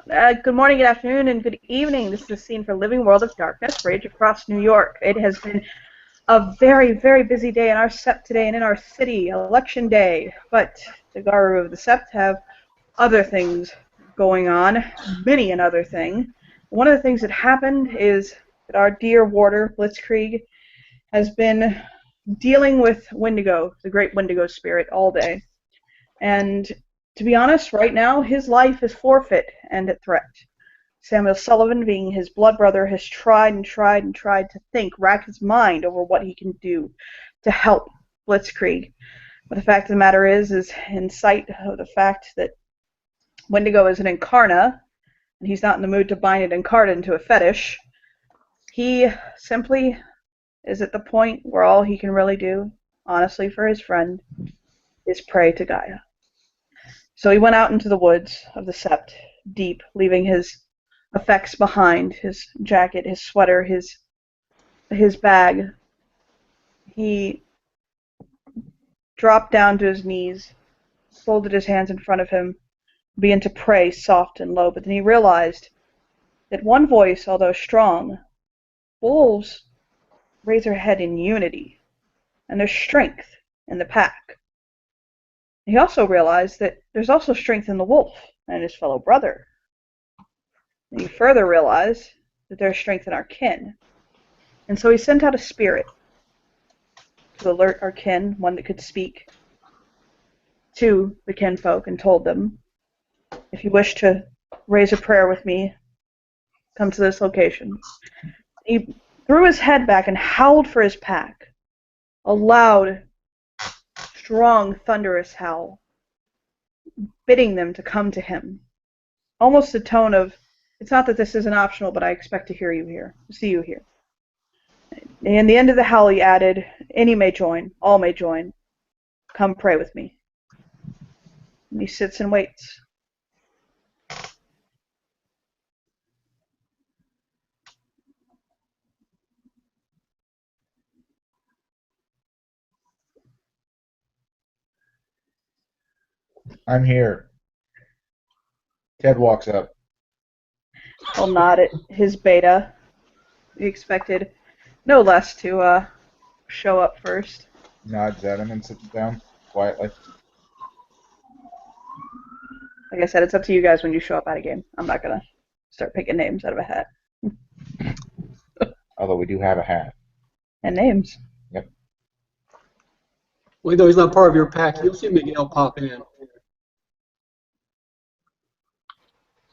Good morning, good afternoon, and good evening. This is a scene for Living World of Darkness, Rage Across New York. It has been a very, very busy day in our Sept today and in our city, Election Day. But the Garu of the Sept have other things going on, many another thing. One of the things that happened is that our dear warder, Blitzkrieg, has been dealing with Wendigo, the great Wendigo spirit, all day. And to be honest, right now, his life is forfeit and at threat. Samuel Sullivan, being his blood brother, has tried and tried and tried to think, rack his mind over what he can do to help Blitzkrieg. But the fact of the matter is in sight of the fact that Wendigo is an incarna, and he's not in the mood to bind an incarna into a fetish, he simply is at the point where all he can really do, honestly, for his friend, is pray to Gaia. So he went out into the woods of the Sept, deep, leaving his effects behind, his jacket, his sweater, his bag. He dropped down to his knees, folded his hands in front of him, began to pray soft and low, but then he realized that one voice, although strong, wolves raise their head in unity, and there's strength in the pack. He also realized that there's also strength in the wolf and his fellow brother. And he further realized that there's strength in our kin. And so he sent out a spirit to alert our kin, one that could speak to the kinfolk, and told them, if you wish to raise a prayer with me, come to this location. He threw his head back and howled for his pack, a loud, strong, thunderous howl, bidding them to come to him. Almost a tone of, it's not that this isn't optional, but I expect to hear you here, see you here. And the end of the howl he added, any may join, all may join. Come pray with me. And he sits and waits. I'm here. Ted walks up. He'll nod at his beta. He expected no less to show up first. Nods at him and sits down quietly. Like I said, it's up to you guys when you show up at a game. I'm not going to start picking names out of a hat. Although we do have a hat. And names. Yep. Well, though he's not part of your pack, you'll see Miguel pop in.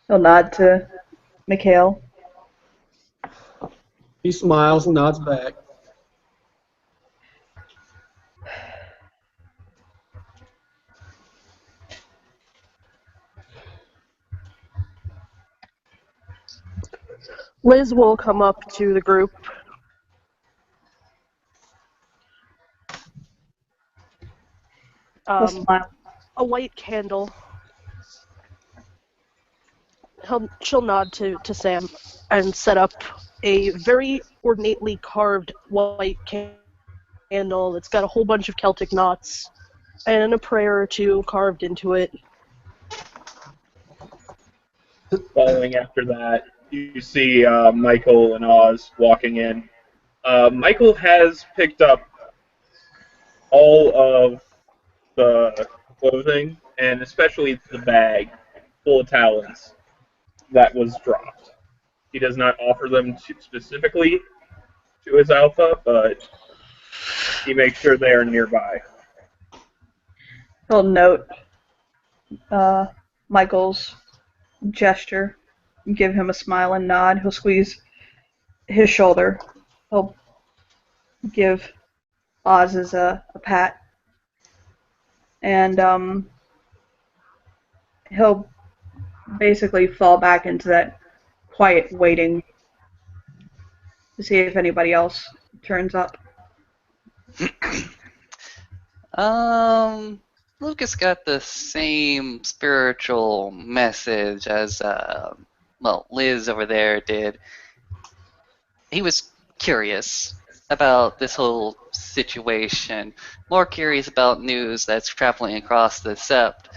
He'll nod to Mikhail. He smiles and nods back. Liz will come up to the group. Smile. A white candle. She'll nod to Sam and set up a very ornately carved white candle that's got a whole bunch of Celtic knots and a prayer or two carved into it. Following after that, you see Michael and Oz walking in. Michael has picked up all of the clothing, and especially the bag full of talons that was dropped. He does not offer them specifically to his alpha, but he makes sure they are nearby. He'll note Michael's gesture, give him a smile and nod. He'll squeeze his shoulder. He'll give Oz a pat. And he'll basically fall back into that quiet waiting to see if anybody else turns up. Lucas got the same spiritual message as, Liz over there did. He was curious about this whole situation, more curious about news that's traveling across the Sept,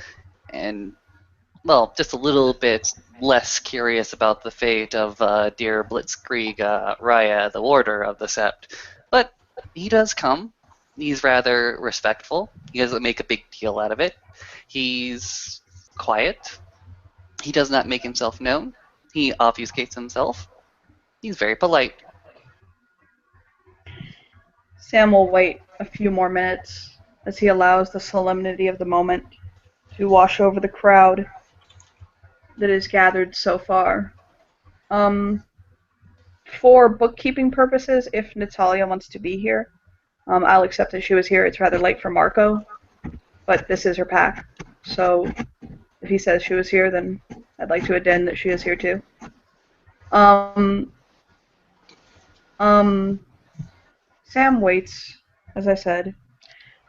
and, just a little bit less curious about the fate of dear Blitzkrieg Raya, the warder of the Sept. But he does come. He's rather respectful. He doesn't make a big deal out of it. He's quiet. He does not make himself known. He obfuscates himself. He's very polite. Sam will wait a few more minutes as he allows the solemnity of the moment to wash over the crowd that is gathered so far. For bookkeeping purposes, if Natalia wants to be here, I'll accept that she was here. It's rather late for Marco, but this is her pack. So if he says she was here, then I'd like to addend that she is here too. Sam waits, as I said,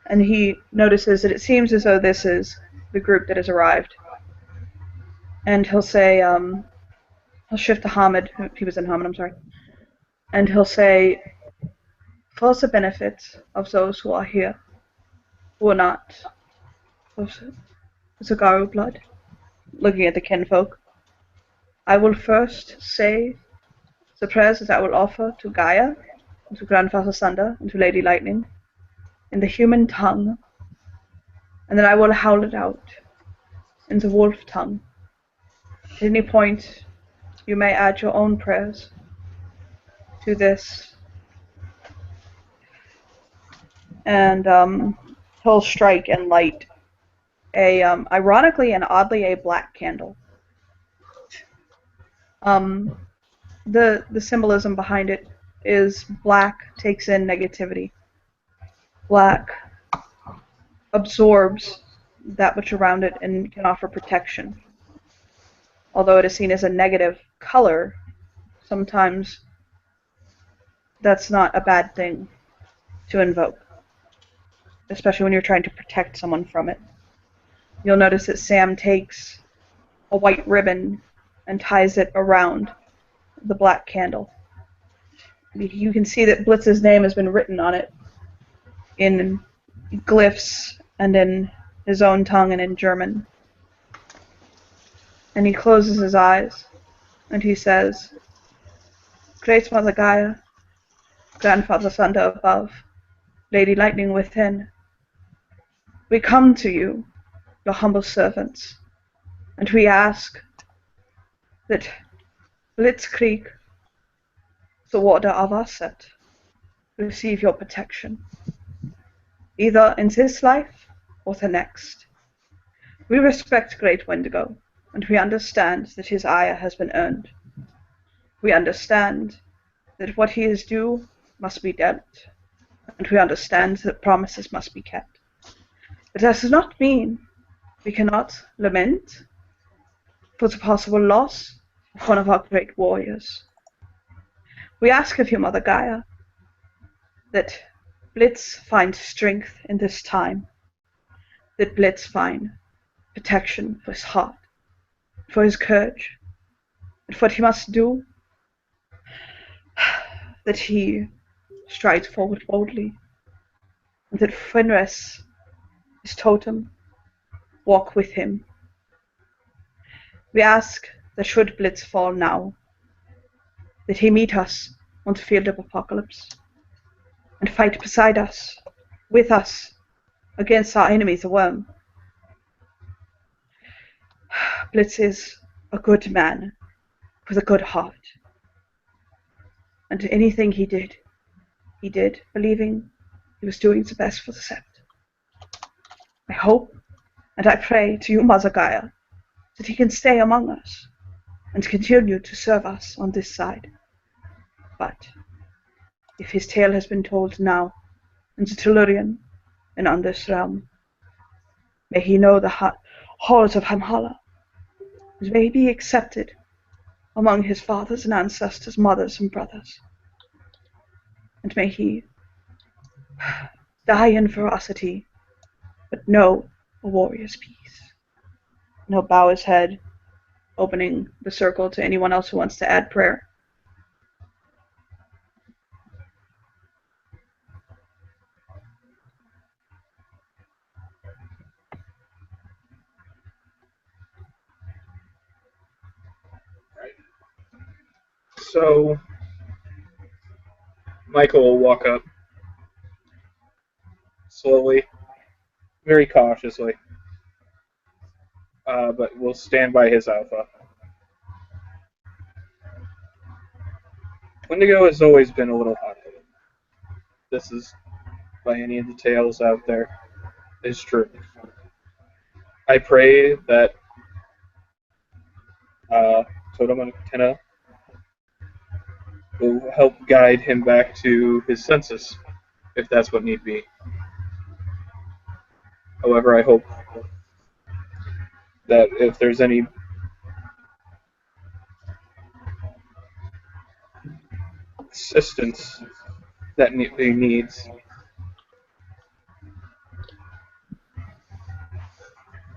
and he notices that it seems as though this is the group that has arrived. And he'll say, he'll shift to Hamid, he was in Hamid, I'm sorry, and he'll say, for the benefit of those who are here, who are not of Zagaru blood, looking at the kinfolk, I will first say the prayers that I will offer to Gaia, and to Grandfather Thunder, and to Lady Lightning, in the human tongue, and then I will howl it out in the wolf tongue. At any point, you may add your own prayers to this. And he'll strike and light a, ironically and oddly, a black candle. The symbolism behind it is black takes in negativity. Black absorbs that which around it and can offer protection. Although it is seen as a negative color, sometimes that's not a bad thing to invoke, especially when you're trying to protect someone from it. You'll notice that Sam takes a white ribbon and ties it around the black candle. You can see that Blitz's name has been written on it in glyphs and in his own tongue and in German. And he closes his eyes and he says, Great Mother Gaia, Grandfather Thunder above, Lady Lightning within, we come to you, your humble servants, and we ask that Blitzkrieg, the warder of our set, receive your protection, either in this life or the next. We respect Great Wendigo, and we understand that his ire has been earned. We understand that what he is due must be dealt, and we understand that promises must be kept. But that does not mean we cannot lament for the possible loss of one of our great warriors. We ask of you, Mother Gaia, that Blitz find strength in this time, that Blitz find protection for his heart, for his courage, and for what he must do, that he strides forward boldly, and that Fenris, his totem, walk with him. We ask that should Blitz fall now, that he meet us on the field of apocalypse, and fight beside us, with us, against our enemy, the worm. Blitz is a good man, with a good heart. And anything he did believing he was doing the best for the Sept. I hope and I pray to you, Mother Gaia, that he can stay among us and continue to serve us on this side. But if his tale has been told now in the Tellurian and on this realm, may he know the halls of Hamhala, and may he be accepted among his fathers and ancestors, mothers and brothers. And may he die in ferocity, but know a warrior's peace. And he'll bow his head, opening the circle to anyone else who wants to add prayer. So, Michael will walk up slowly, very cautiously, but will stand by his alpha. Wendigo has always been a little hot-headed. This is, by any of the tales out there, is true. I pray that Totem Antenna will help guide him back to his senses, if that's what need be. However, I hope that if there's any assistance that he needs,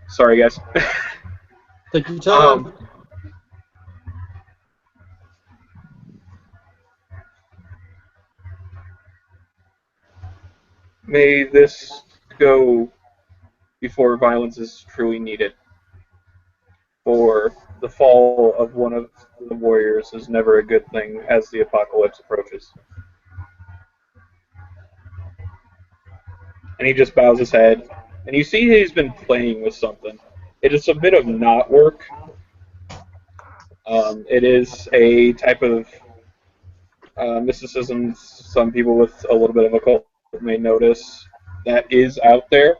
sorry guys. Take your time. May this go before violence is truly needed. For the fall of one of the warriors is never a good thing as the apocalypse approaches. And he just bows his head. And you see he's been playing with something. It is a bit of knot work. It is a type of mysticism some people with a little bit of occult may notice that is out there.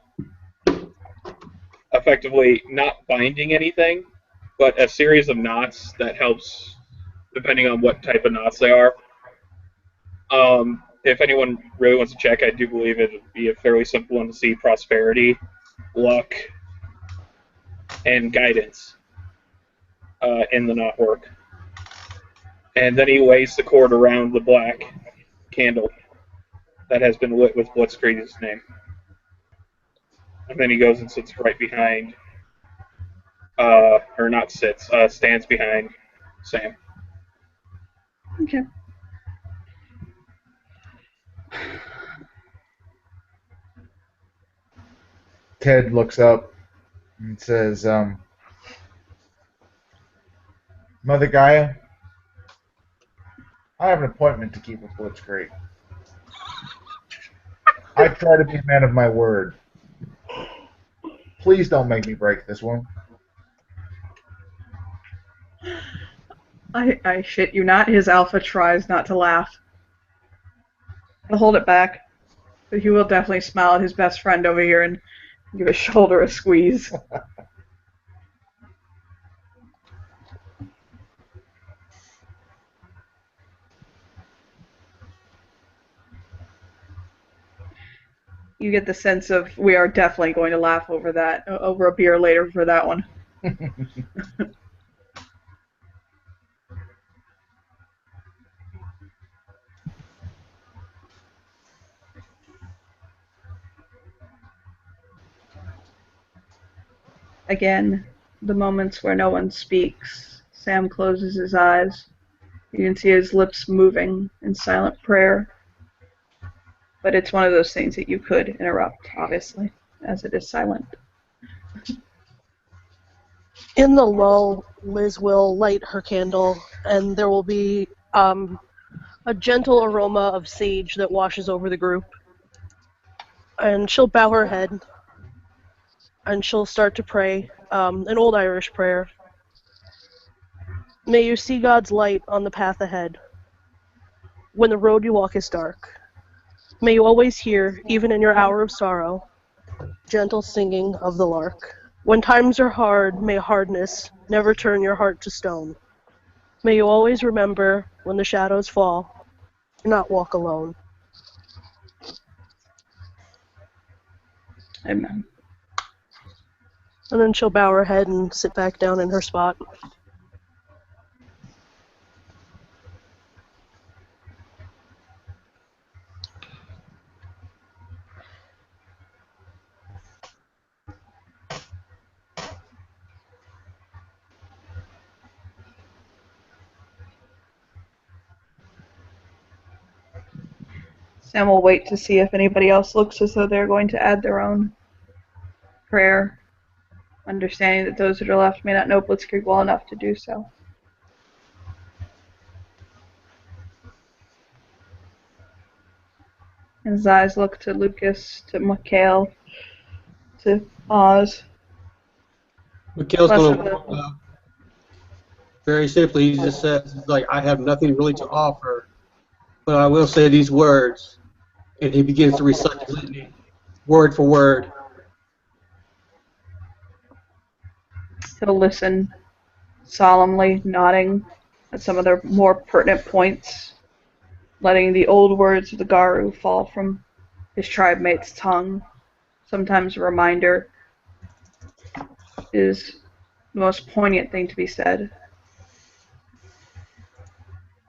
Effectively not binding anything, but a series of knots that helps depending on what type of knots they are. If anyone really wants to check, I do believe it would be a fairly simple one to see prosperity, luck, and guidance in the knot work. And then he lays the cord around the black candle that has been lit with Blitzkrieg's name. And then he goes and sits right behind, or not sits, stands behind Sam. Okay. Ted looks up and says, Mother Gaia, I have an appointment to keep with Blitzkrieg. I try to be a man of my word. Please don't make me break this one. I shit you not, his alpha tries not to laugh. He'll hold it back, but he will definitely smile at his best friend over here and give his shoulder a squeeze. You get the sense of we are definitely going to laugh over that, over a beer later for that one. Again, the moments where no one speaks. Sam closes his eyes. You can see his lips moving in silent prayer. But it's one of those things that you could interrupt, obviously, as it is silent. In the lull, Liz will light her candle, and there will be a gentle aroma of sage that washes over the group. And she'll bow her head, and she'll start to pray, an old Irish prayer. May you see God's light on the path ahead, when the road you walk is dark. May you always hear, even in your hour of sorrow, gentle singing of the lark. When times are hard, may hardness never turn your heart to stone. May you always remember, when the shadows fall, do not walk alone. Amen. And then she'll bow her head and sit back down in her spot. Sam will wait to see if anybody else looks as though they're going to add their own prayer, understanding that those that are left may not know Blitzkrieg well enough to do so. His eyes look to Lucas, to Mikhail, to Oz. Mikhail's Less going of to, a- very simply, he just says, he's like, I have nothing really to offer, but I will say these words. And he begins to recite the litany, word for word. He'll listen solemnly, nodding at some of their more pertinent points, letting the old words of the Garu fall from his tribe mate's tongue. Sometimes a reminder is the most poignant thing to be said.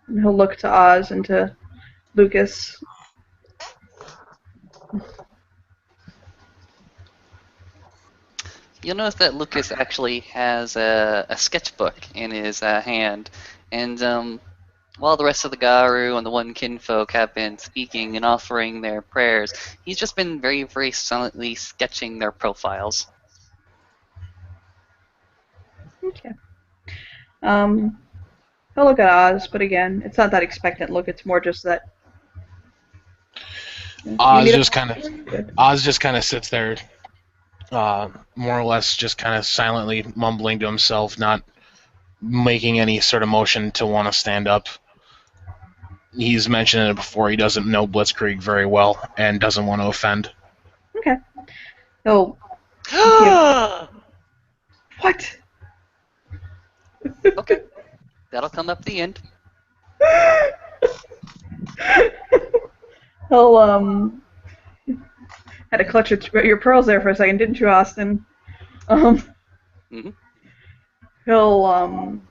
And he'll look to Oz and to Lucas. You'll notice that Lucas actually has a sketchbook in his hand, and while the rest of the Garu and the one kinfolk have been speaking and offering their prayers, he's just been very, very silently sketching their profiles. Okay. He'll look at Oz, but again, it's not that expectant look. It's more just that. Oz You just meet kind up- of Good. Oz just kind of sits there, more or less just kind of silently mumbling to himself, not making any sort of motion to want to stand up. He's mentioned it before. He doesn't know Blitzkrieg very well and doesn't want to offend. Okay. He'll. What? Okay, that'll come up the end. He'll had to clutch your pearls there for a second, didn't you, Austin? Mhm. He'll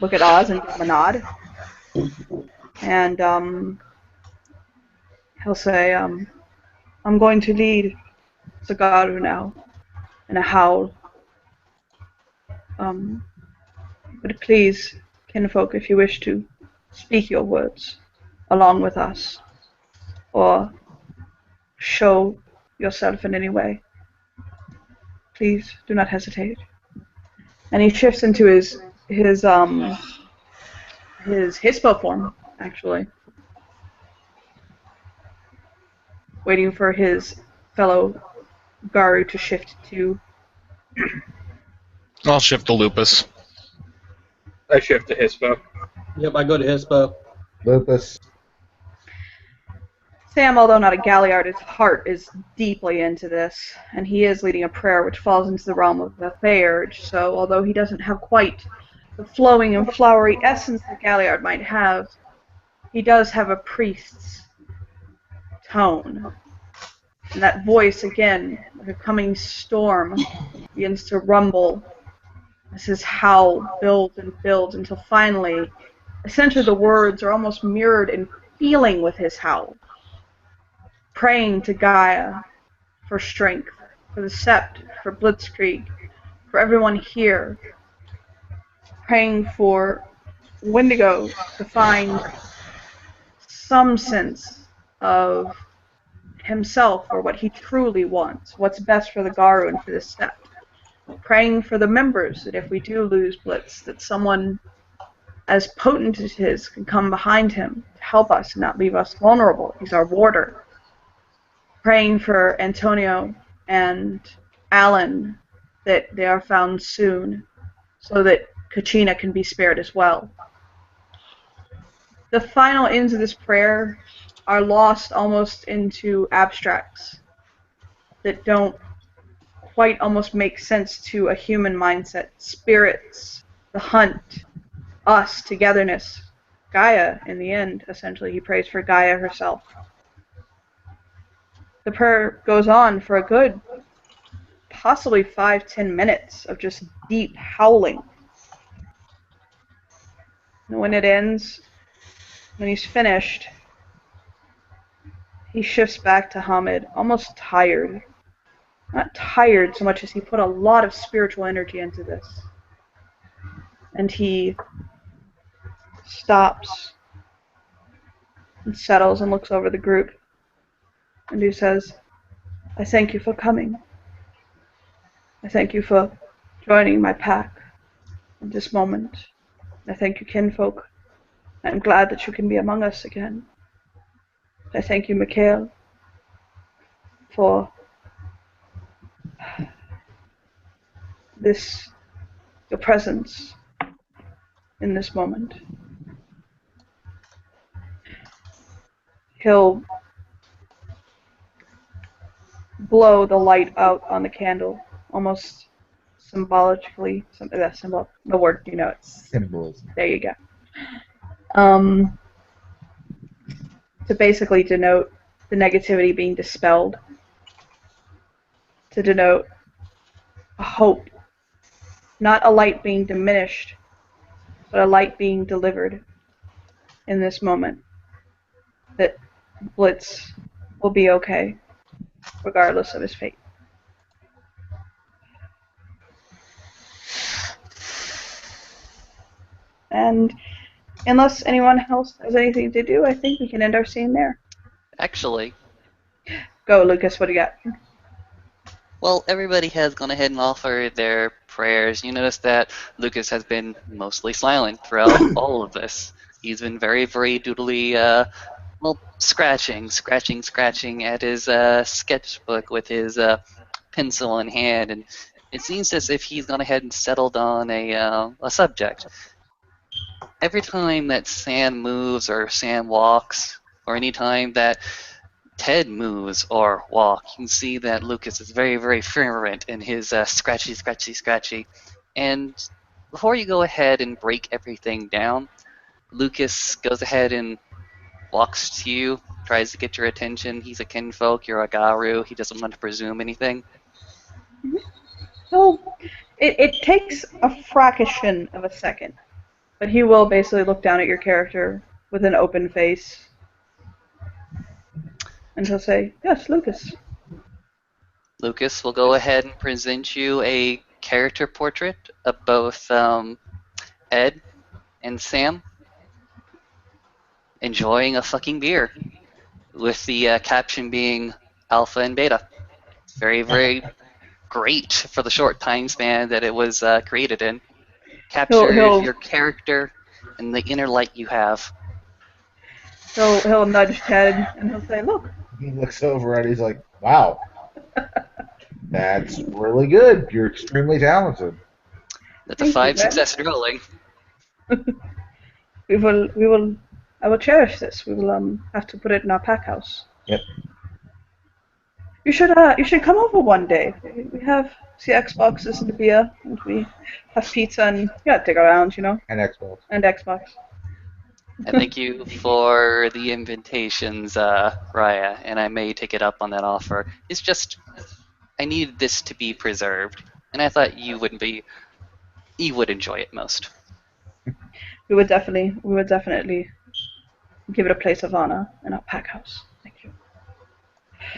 look at Oz and give him a nod, and he'll say, "I'm going to lead Zagaru now," in a howl. But please, kinfolk, if you wish to, speak your words along with us, or show yourself in any way. Please do not hesitate. And he shifts into his Hispo form, actually, waiting for his fellow Garu to shift to. I'll shift to Lupus. I shift to Hispo. Yep, I go to Hispo. Lupus. Sam, although not a Galliard, his heart is deeply into this, and he is leading a prayer which falls into the realm of the Theurge, so although he doesn't have quite the flowing and flowery essence that Galliard might have, he does have a priest's tone. And that voice, again, like a coming storm, begins to rumble as his howl builds and builds until finally, essentially the words are almost mirrored in feeling with his howl. Praying to Gaia for strength, for the Sept, for Blitzkrieg, for everyone here. Praying for Wendigo to find some sense of himself or what he truly wants, what's best for the Garu and for the Sept. Praying for the members that if we do lose Blitz, that someone as potent as his can come behind him to help us and not leave us vulnerable. He's our warder. Praying for Antonio and Alan that they are found soon so that Kachina can be spared as well. The final ends of this prayer are lost almost into abstracts that don't quite almost make sense to a human mindset. Spirits, the hunt, us, togetherness, Gaia in the end, essentially. He prays for Gaia herself. The prayer goes on for a good, possibly 5-10 minutes of just deep howling. And when it ends, when he's finished, he shifts back to Hamid, almost tired. Not tired so much as he put a lot of spiritual energy into this. And he stops and settles and looks over the group. And he says, I thank you for coming. I thank you for joining my pack at this moment. I thank you, kinfolk, I'm glad that you can be among us again. I thank you, Mikhail, for your presence in this moment. He'll blow the light out on the candle, almost symbolically. That's symbol. The word, you know it. Symbols. There you go. To basically denote the negativity being dispelled, to denote a hope, not a light being diminished, but a light being delivered in this moment, that Blitz will be okay, regardless of his fate. And unless anyone else has anything to do, I think we can end our scene there. Actually, Go, Lucas, what do you got? well, everybody has gone ahead and offered their prayers. You notice that Lucas has been mostly silent throughout all of this. He's been very, very doodly, scratching at his sketchbook with his pencil in hand, and it seems as if he's gone ahead and settled on a subject. Every time that Sam moves or Sam walks, or any time that Ted moves or walk, you can see that Lucas is very, very fervent in his scratchy. And before you go ahead and break everything down, Lucas goes ahead and walks to you, tries to get your attention. He's a kinfolk, you're a Garu, he doesn't want to presume anything. So, it takes a fraction of a second, but he will basically look down at your character with an open face, and he'll say, "Yes, Lucas." Lucas will go ahead and present you a character portrait of both Ed and Sam enjoying a fucking beer, with the caption being Alpha and Beta. Very, very great for the short time span that it was created in. Captures your character and the inner light you have. He'll nudge Ted and he'll say, "Look." He looks over and he's like, "Wow, that's really good. You're extremely talented." That's a 5 success rolling. We will. I will cherish this. We will have to put it in our pack house. Yep. You should come over one day. We have the Xboxes and the beer, and we have pizza and dig around, you know. And Xbox. And Xbox. And thank you for the invitations, Raya, and I may take it up on that offer. It's just, I needed this to be preserved, and I thought you would enjoy it most. We would definitely give it a place of honor in our pack house. Thank you.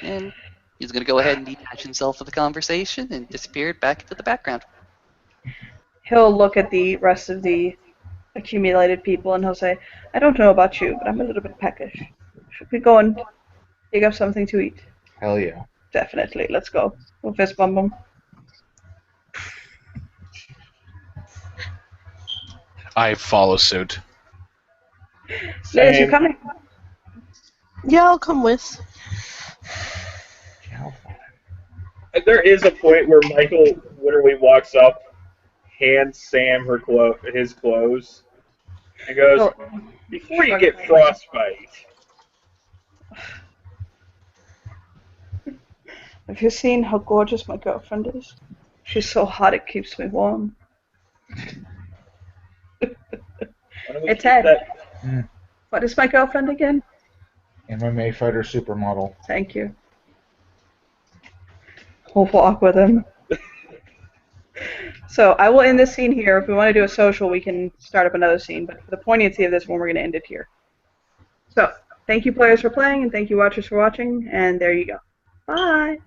And he's going to go ahead and detach himself from the conversation and disappear back into the background. He'll look at the rest of the accumulated people and he'll say, "I don't know about you, but I'm a little bit peckish. Should we go and dig up something to eat?" Hell yeah. Definitely. Let's go. We'll fist bump him. I follow suit. Liz, you coming? Yeah, I'll come with. There is a point where Michael literally walks up, hands Sam his clothes, and goes, "Before you get frostbite." Have you seen how gorgeous my girlfriend is? She's so hot it keeps me warm. Hey, Ted. What is my girlfriend again? MMA fighter supermodel. Thank you. We'll walk with him. So I will end this scene here. If we want to do a social, we can start up another scene. But for the poignancy of this one, we're going to end it here. So thank you, players, for playing, and thank you, watchers, for watching. And there you go. Bye.